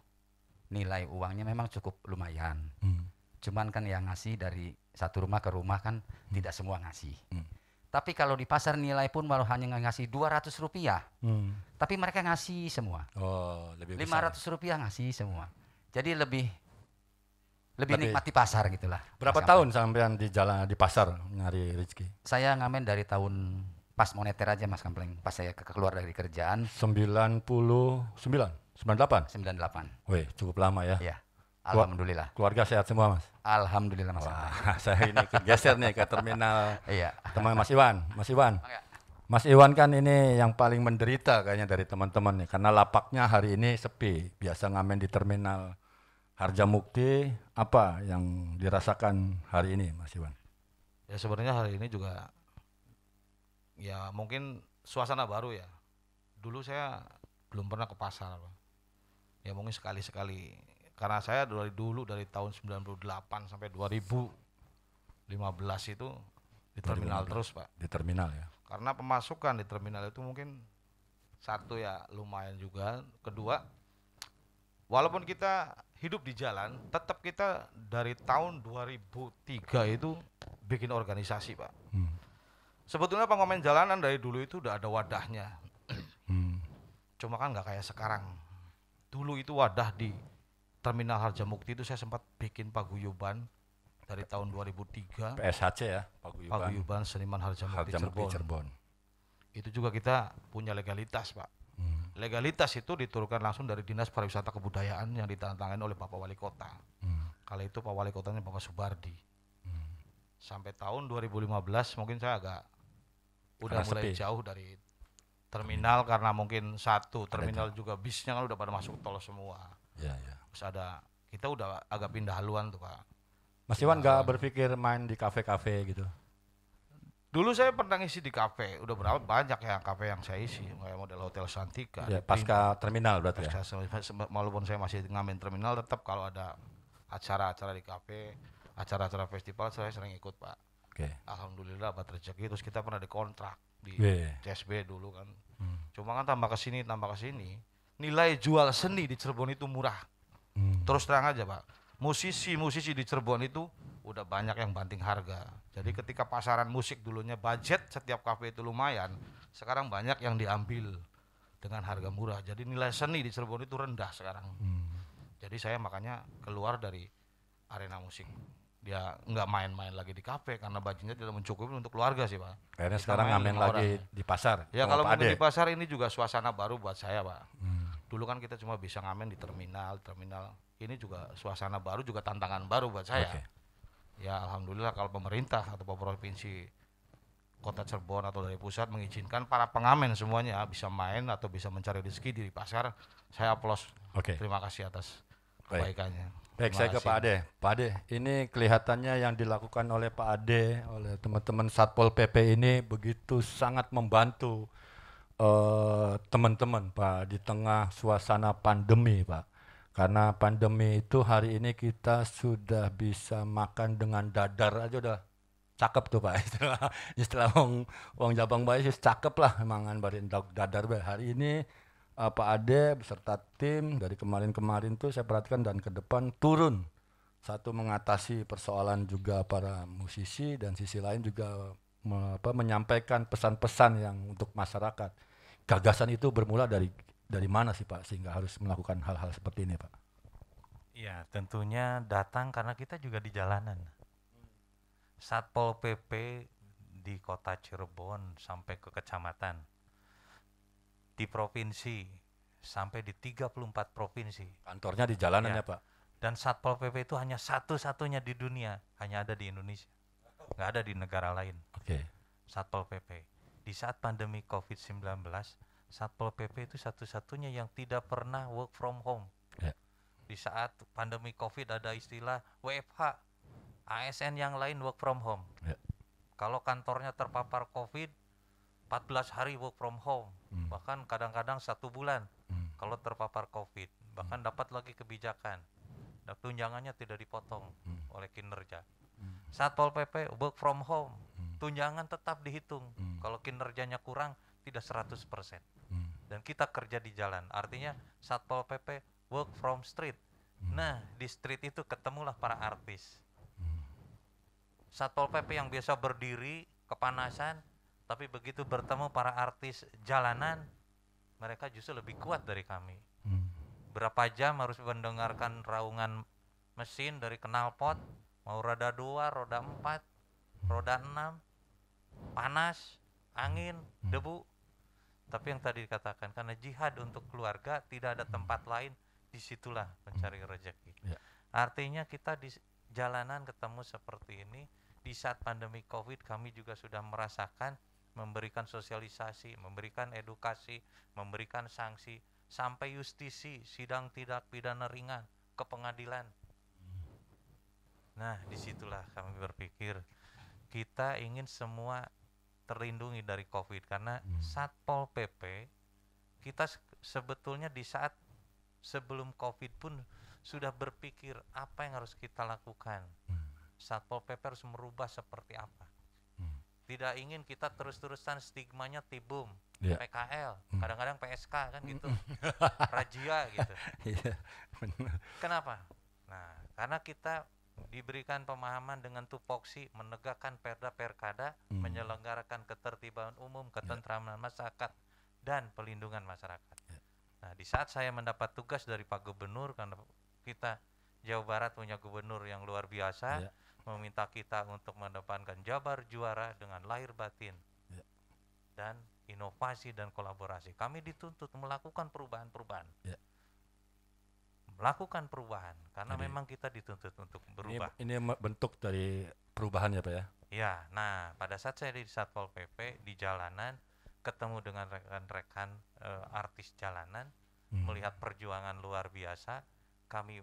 nilai uangnya memang cukup lumayan. Cuman kan yang ngasih dari satu rumah ke rumah kan tidak semua ngasih. Tapi kalau di pasar nilai pun malah hanya ngasih 200 rupiah. Tapi mereka ngasih semua. Oh, lebih besar. 500 rupiah ngasih semua. Jadi lebih nikmati pasar gitulah. Berapa Mas tahun sampean di jalan di pasar nyari rezeki? Saya ngamen dari tahun pas moneter aja Mas Kampleng. Pas saya keluar dari kerjaan 99, 98. 98. Wih, cukup lama ya. Iya. Alhamdulillah. Keluarga sehat semua, Mas. Alhamdulillah Mas Kampleng. Wah, saya ini geser nih ke terminal. Iya. Teman Mas Iwan. Mas Iwan. Oke. Mas Iwan kan ini yang paling menderita kayaknya dari teman-teman nih, karena lapaknya hari ini sepi. Biasa ngamen di terminal Harjamukti, apa yang dirasakan hari ini, Mas Iwan? Ya sebenarnya hari ini juga ya mungkin suasana baru ya. Dulu saya belum pernah ke pasar, Pak. Ya mungkin sekali-sekali. Karena saya dari tahun 98 sampai 2015 itu di terminal 2015. terus, Pak. Di terminal ya. Karena pemasukan di terminal itu mungkin satu ya lumayan juga. Kedua, walaupun kita hidup di jalan, tetap kita dari tahun 2003 itu bikin organisasi, Pak. Sebetulnya pengamen jalanan dari dulu itu udah ada wadahnya. Cuma kan nggak kayak sekarang. Dulu itu wadah di Terminal Harjamukti itu saya sempat bikin paguyuban dari tahun 2003. PSHC ya, Paguyuban Seniman Harjamukti Cirebon. Cirebon. Itu juga kita punya legalitas, Pak. Legalitas itu diturunkan langsung dari Dinas Pariwisata Kebudayaan yang ditandatangani oleh Bapak Wali Kota. Kala itu Pak Wali Kotanya Bapak Subardi. Sampai tahun 2015 mungkin saya agak udah Karena mulai sepi. jauh dari terminal karena mungkin satu terminal juga bisnya kan udah pada masuk tol semua. Ya, ya. Terus kita udah agak pindah haluan tuh, Pak. Mas Iwan nggak berpikir main di kafe-kafe gitu? Dulu saya pernah ngisi di kafe, udah berapa banyak ya kafe yang saya isi, kayak model Hotel Santika. Ya, di pasca terminal berarti ya. Walaupun saya masih ngamen terminal, tetap kalau ada acara-acara di kafe, acara-acara festival saya sering ikut, Pak. Oke. Alhamdulillah dapat rezeki. Terus kita pernah dikontrak di Wih. CSB dulu kan. Cuma kan tambah ke sini, nilai jual seni di Cirebon itu murah. Terus terang aja, Pak. Musisi-musisi di Cirebon itu udah banyak yang banting harga. Jadi ketika pasaran musik dulunya budget setiap kafe itu lumayan, sekarang banyak yang diambil. dengan harga murah. Jadi nilai seni di Cirebon itu rendah sekarang. Jadi saya makanya keluar dari arena musik. Dia nggak main-main lagi di kafe karena budgetnya tidak mencukupi untuk keluarga sih, Pak. Akhirnya Kita sekarang main ngamen 5 lagi orang. di pasar. Ya sama kalau Pak mungkin Ade. di pasar ini juga suasana baru buat saya, Pak. Dulu kan kita cuma bisa ngamen di terminal. Ini juga suasana baru, juga tantangan baru buat saya. Oke. Ya alhamdulillah kalau pemerintah atau provinsi Kota Cirebon atau dari pusat mengizinkan para pengamen semuanya bisa main atau bisa mencari rezeki di pasar, saya aplaus. Oke. Terima kasih atas Baik. kebaikannya. Baik, Terima saya ke kasih. Pak Ade. Pak Ade, ini kelihatannya yang dilakukan oleh Pak Ade, oleh teman-teman Satpol PP ini begitu sangat membantu teman-teman, Pak, di tengah suasana pandemi, Pak. Karena pandemi itu hari ini kita sudah bisa makan dengan dadar aja udah cakep tuh, Pak. Istilah wong Jabang Bayi sih cakep lah mangan bari dadar, Pak. Hari ini Pak Ade beserta tim dari kemarin-kemarin tuh saya perhatikan dan ke depan turun. Satu mengatasi persoalan juga para musisi dan sisi lain juga menyampaikan pesan-pesan yang untuk masyarakat. Gagasan itu bermula dari mana sih, Pak, sehingga harus melakukan hal-hal seperti ini, Pak? Ya, tentunya datang karena kita juga di jalanan. Satpol PP di kota Cirebon sampai ke kecamatan, di provinsi sampai di 34 provinsi. Kantornya di jalanan ya, Ya. Pak? Dan Satpol PP itu hanya satu-satunya di dunia, hanya ada di Indonesia. Nggak ada di negara lain. Oke. Satpol PP. Di saat pandemi COVID-19, Satpol PP itu satu-satunya yang tidak pernah work from home. Ya. Di saat pandemi COVID ada istilah WFH, ASN yang lain work from home. Ya. Kalau kantornya terpapar COVID, 14 hari work from home, bahkan kadang-kadang 1 bulan kalau terpapar COVID, bahkan dapat lagi kebijakan, dan tunjangannya tidak dipotong oleh kinerja. Satpol PP work from home, tunjangan tetap dihitung, kalau kinerjanya kurang tidak 100%. Dan kita kerja di jalan, artinya Satpol PP work from street. Nah, di street itu ketemulah para artis. Satpol PP yang biasa berdiri kepanasan, tapi begitu bertemu para artis jalanan, mereka justru lebih kuat dari kami. Berapa jam harus mendengarkan raungan mesin dari knalpot, mau roda 2, roda 4, roda 6, panas, angin, debu. Tapi yang tadi dikatakan, karena jihad untuk keluarga, tidak ada tempat lain, disitulah mencari rezeki. Ya. Artinya kita di jalanan ketemu seperti ini, di saat pandemi COVID kami juga sudah merasakan, memberikan sosialisasi, memberikan edukasi, memberikan sanksi, sampai justisi, sidang tidak pidana ringan, ke pengadilan. Nah, disitulah kami berpikir, kita ingin semua terlindungi dari COVID, karena Satpol PP, kita sebetulnya di saat sebelum COVID pun sudah berpikir apa yang harus kita lakukan. Satpol PP harus merubah seperti apa. Tidak ingin kita terus-terusan stigmanya tibum, Yeah. PKL, kadang-kadang PSK kan gitu, razia gitu. Iya. Kenapa? Nah, karena kita diberikan pemahaman dengan tupoksi menegakkan perda perkada, menyelenggarakan ketertiban umum, ketentraman masyarakat, dan pelindungan masyarakat. Nah, di saat saya mendapat tugas dari Pak Gubernur, karena kita Jawa Barat punya gubernur yang luar biasa, meminta kita untuk mendepankan Jabar juara dengan lahir batin dan inovasi dan kolaborasi. Kami dituntut melakukan perubahan-perubahan. Melakukan perubahan karena Jadi, memang kita dituntut untuk berubah. Ini bentuk dari perubahan ya, Pak ya? Ya, nah pada saat saya di Satpol PP di jalanan ketemu dengan rekan-rekan artis jalanan, melihat perjuangan luar biasa, kami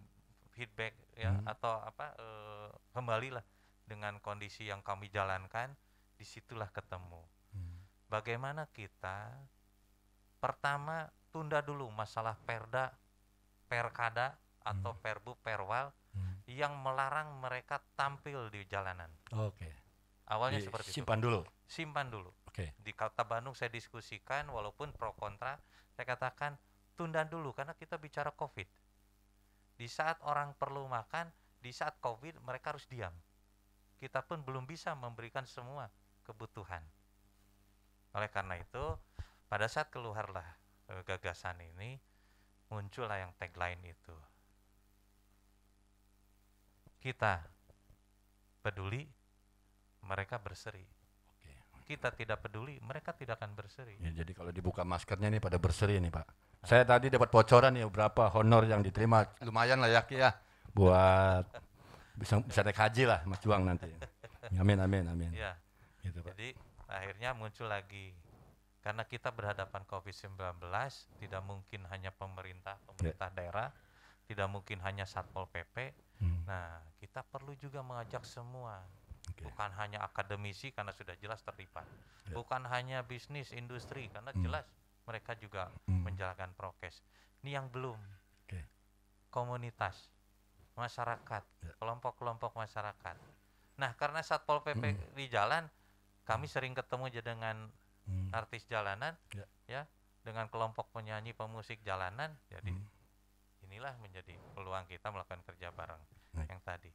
feedback ya atau kembalilah dengan kondisi yang kami jalankan, disitulah ketemu. Bagaimana kita pertama tunda dulu masalah perda, perkada atau perbu, perwal yang melarang mereka tampil di jalanan. Oke. Awalnya seperti simpan itu. dulu. Simpan dulu. Oke. Di Kota Bandung saya diskusikan, walaupun pro kontra, saya katakan tunda dulu karena kita bicara COVID. Di saat orang perlu makan, di saat COVID mereka harus diam. Kita pun belum bisa memberikan semua kebutuhan. Oleh karena itu, pada saat keluarlah gagasan ini, muncullah yang tagline itu. Kita peduli, mereka berseri. Kita tidak peduli, mereka tidak akan berseri. Ya, jadi kalau dibuka maskernya ini pada berseri nih Pak. Saya tadi dapat bocoran ya berapa honor yang diterima, lumayan lah ya buat bisa naik haji lah Mas Juang nanti. Amin. Ya. Gitu, Pak. Jadi akhirnya muncul lagi, karena kita berhadapan COVID-19, tidak mungkin hanya pemerintah daerah, tidak mungkin hanya Satpol PP. Nah, kita perlu juga mengajak semua. Bukan hanya akademisi karena sudah jelas terlibat. Bukan hanya bisnis, industri karena jelas mereka juga menjalankan prokes. Ini yang belum. Komunitas, masyarakat, kelompok-kelompok masyarakat. Nah, karena Satpol PP di jalan, kami sering ketemu aja dengan artis jalanan, ya, dengan kelompok penyanyi pemusik jalanan. Jadi inilah menjadi peluang kita melakukan kerja bareng yang tadi.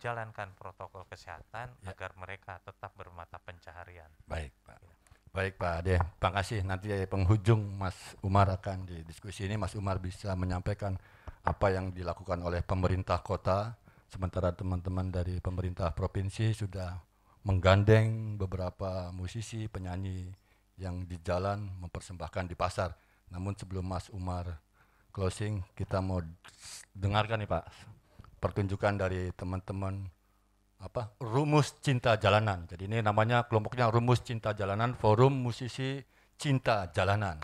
Jalankan protokol kesehatan agar mereka tetap bermata pencaharian. Baik Pak. Baik Pak Ade, terima kasih. Nanti penghujung Mas Umar akan di diskusi ini, Mas Umar bisa menyampaikan apa yang dilakukan oleh pemerintah kota, sementara teman-teman dari pemerintah provinsi sudah menggandeng beberapa musisi, penyanyi yang di jalan mempersembahkan di pasar. Namun sebelum Mas Umar closing, kita mau dengarkan nih Pak, pertunjukan dari teman-teman Rumus Cinta Jalanan. Jadi ini namanya kelompoknya Rumus Cinta Jalanan, Forum Musisi Cinta Jalanan.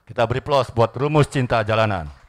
Kita beri aplaus buat Rumus Cinta Jalanan.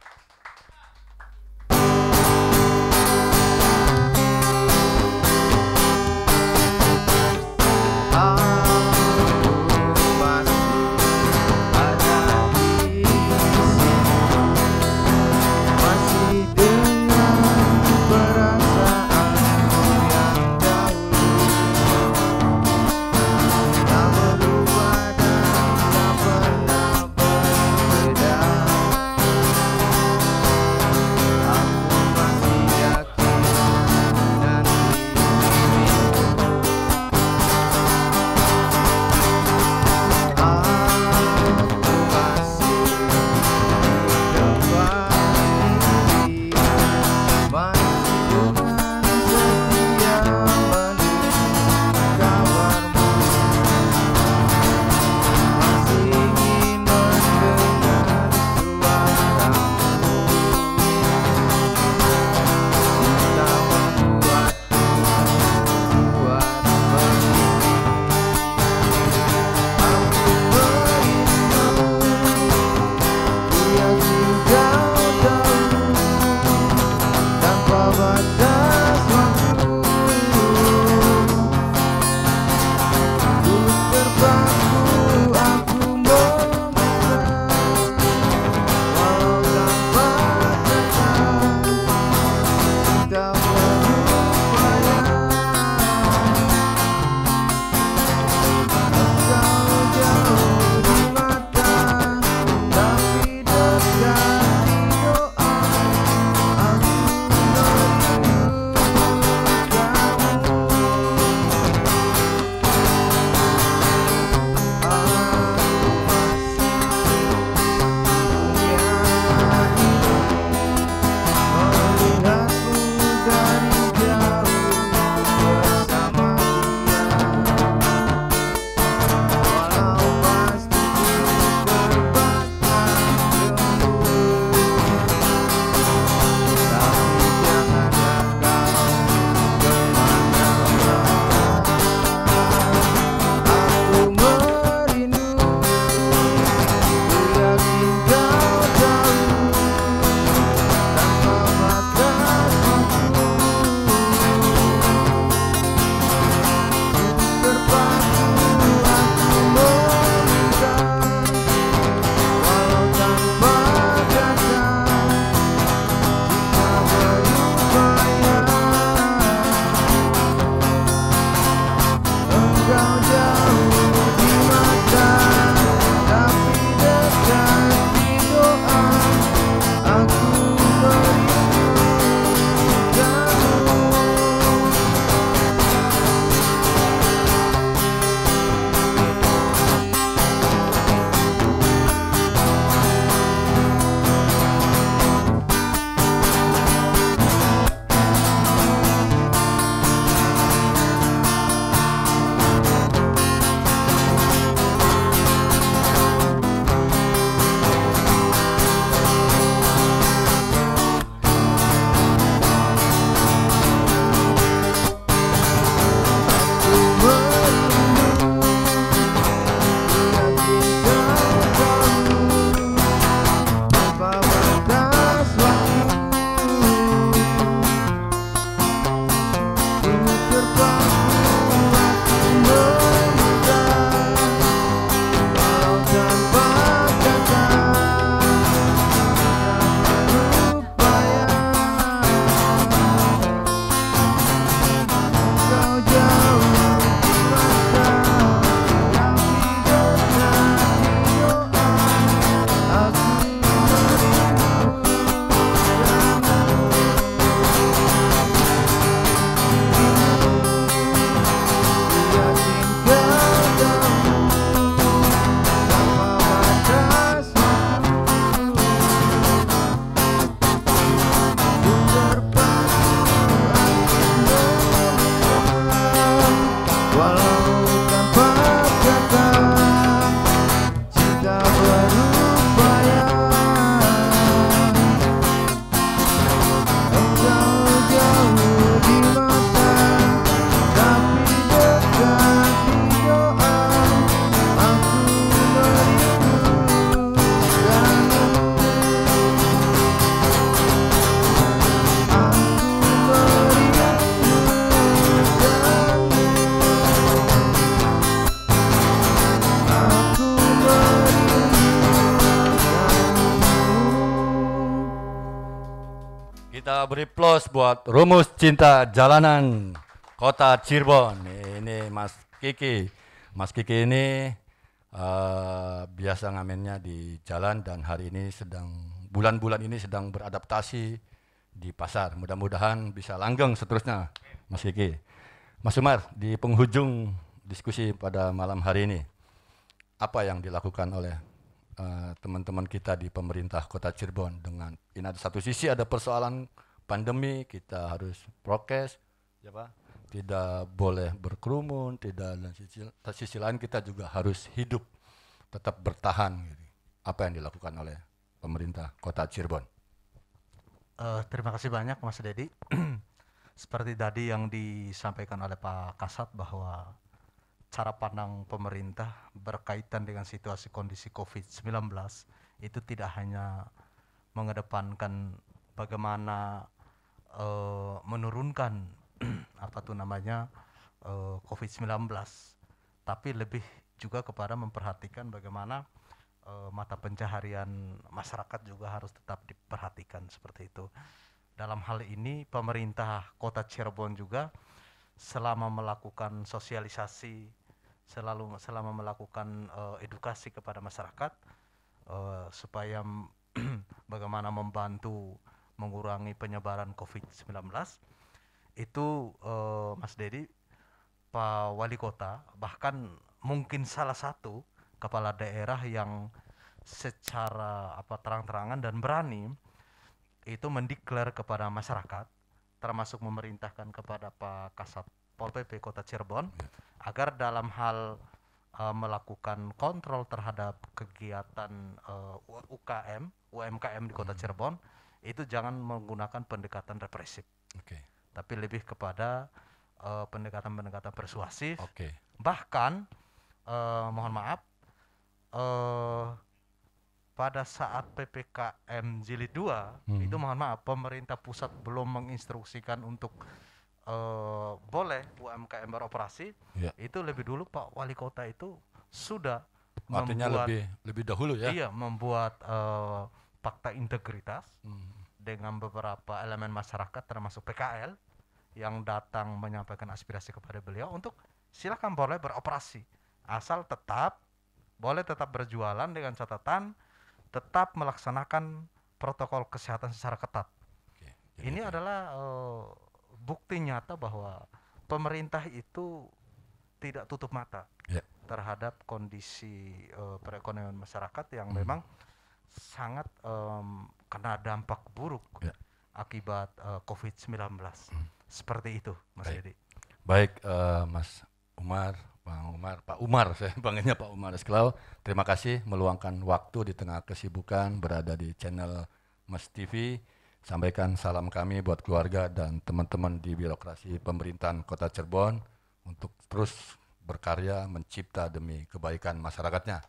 Kita beri plus buat Rumus Cinta Jalanan Kota Cirebon. Ini Mas Kiki. Mas Kiki ini biasa ngamennya di jalan dan hari ini bulan-bulan ini sedang beradaptasi di pasar. Mudah-mudahan bisa langgeng seterusnya, Mas Kiki. Mas Umar, di penghujung diskusi pada malam hari ini, apa yang dilakukan oleh teman-teman kita di pemerintah Kota Cirebon dengan ini ada satu sisi ada persoalan pandemi, kita harus prokes, ya Pak, tidak boleh berkerumun, tidak, dan sisi lain kita juga harus hidup, tetap bertahan. Gitu. Apa yang dilakukan oleh pemerintah Kota Cirebon? Terima kasih banyak Mas Dedi. Seperti tadi yang disampaikan oleh Pak Kasat bahwa cara pandang pemerintah berkaitan dengan situasi kondisi COVID-19 itu tidak hanya mengedepankan bagaimana menurunkan COVID-19, tapi lebih juga kepada memperhatikan bagaimana mata pencaharian masyarakat juga harus tetap diperhatikan seperti itu. Dalam hal ini pemerintah Kota Cirebon juga selama melakukan sosialisasi, selama melakukan edukasi kepada masyarakat supaya bagaimana membantu mengurangi penyebaran COVID-19 itu Mas Dedi, Pak Wali Kota, bahkan mungkin salah satu kepala daerah yang secara terang-terangan dan berani itu mendeklar kepada masyarakat, termasuk memerintahkan kepada Pak Kasat Pol PP Kota Cirebon agar dalam hal melakukan kontrol terhadap kegiatan UMKM di Kota Cirebon itu jangan menggunakan pendekatan represif, tapi lebih kepada pendekatan-pendekatan persuasif. Bahkan mohon maaf, pada saat PPKM Jilid 2 itu mohon maaf pemerintah pusat belum menginstruksikan untuk boleh UMKM beroperasi, itu lebih dulu Pak Wali Kota itu sudah artinya lebih dahulu ya. Iya, membuat fakta integritas dengan beberapa elemen masyarakat termasuk PKL yang datang menyampaikan aspirasi kepada beliau untuk silakan boleh beroperasi asal boleh tetap berjualan dengan catatan tetap melaksanakan protokol kesehatan secara ketat. Ini adalah bukti nyata bahwa pemerintah itu tidak tutup mata terhadap kondisi perekonomian masyarakat yang memang sangat kena dampak buruk akibat COVID-19. Seperti itu, Mas Dedi. Baik, Mas Umar, Pak Umar, saya panggilnya Pak Umar Esklau. Terima kasih meluangkan waktu di tengah kesibukan berada di channel Mas TV. Sampaikan salam kami buat keluarga dan teman-teman di birokrasi pemerintahan Kota Cirebon untuk terus berkarya mencipta demi kebaikan masyarakatnya.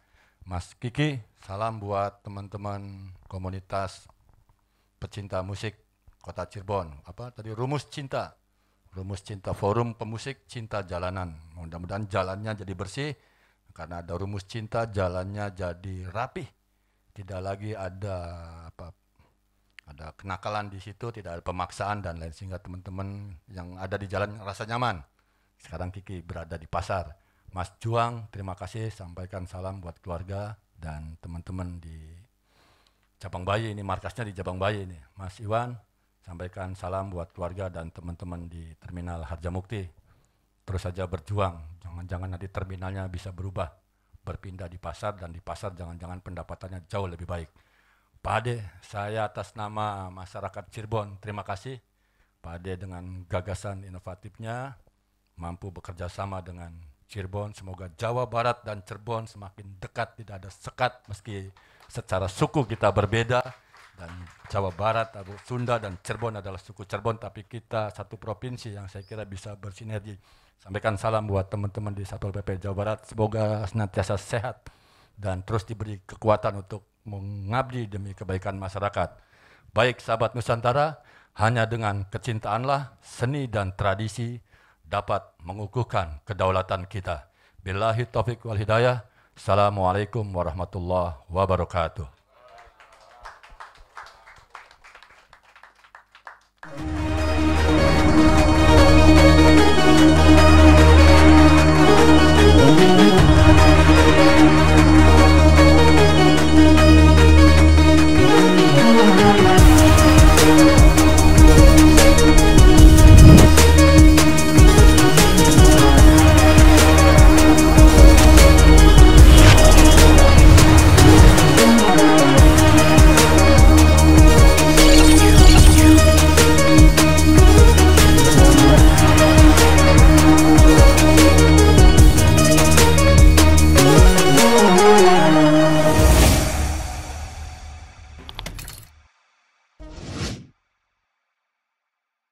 Mas Kiki, salam buat teman-teman komunitas pecinta musik Kota Cirebon. Rumus Cinta Forum Pemusik Cinta Jalanan. Mudah-mudahan jalannya jadi bersih karena ada rumus cinta, jalannya jadi rapih. Tidak lagi ada kenakalan di situ, tidak ada pemaksaan dan lain, sehingga teman-teman yang ada di jalan rasa nyaman. Sekarang Kiki berada di pasar. Mas Juang, terima kasih, sampaikan salam buat keluarga dan teman-teman di Cabang Bayi, ini markasnya di Cabang Bayi ini. Mas Iwan, sampaikan salam buat keluarga dan teman-teman di Terminal Harjamukti. Terus saja berjuang, jangan-jangan nanti terminalnya bisa berubah, berpindah di pasar, dan di pasar jangan-jangan pendapatannya jauh lebih baik. Pak Ade, saya atas nama masyarakat Cirebon, terima kasih. Pak Ade dengan gagasan inovatifnya, mampu bekerja sama dengan Cirebon. Semoga Jawa Barat dan Cirebon semakin dekat, tidak ada sekat, meski secara suku kita berbeda. Dan Jawa Barat, Sunda dan Cirebon adalah suku Cirebon, tapi kita satu provinsi yang saya kira bisa bersinergi. Sampaikan salam buat teman-teman di Satpol PP Jawa Barat, semoga senantiasa sehat dan terus diberi kekuatan untuk mengabdi demi kebaikan masyarakat. Baik sahabat Nusantara, hanya dengan kecintaanlah seni dan tradisi dapat mengukuhkan kedaulatan kita. Billahi taufiq wal hidayah. Assalamualaikum warahmatullahi wabarakatuh.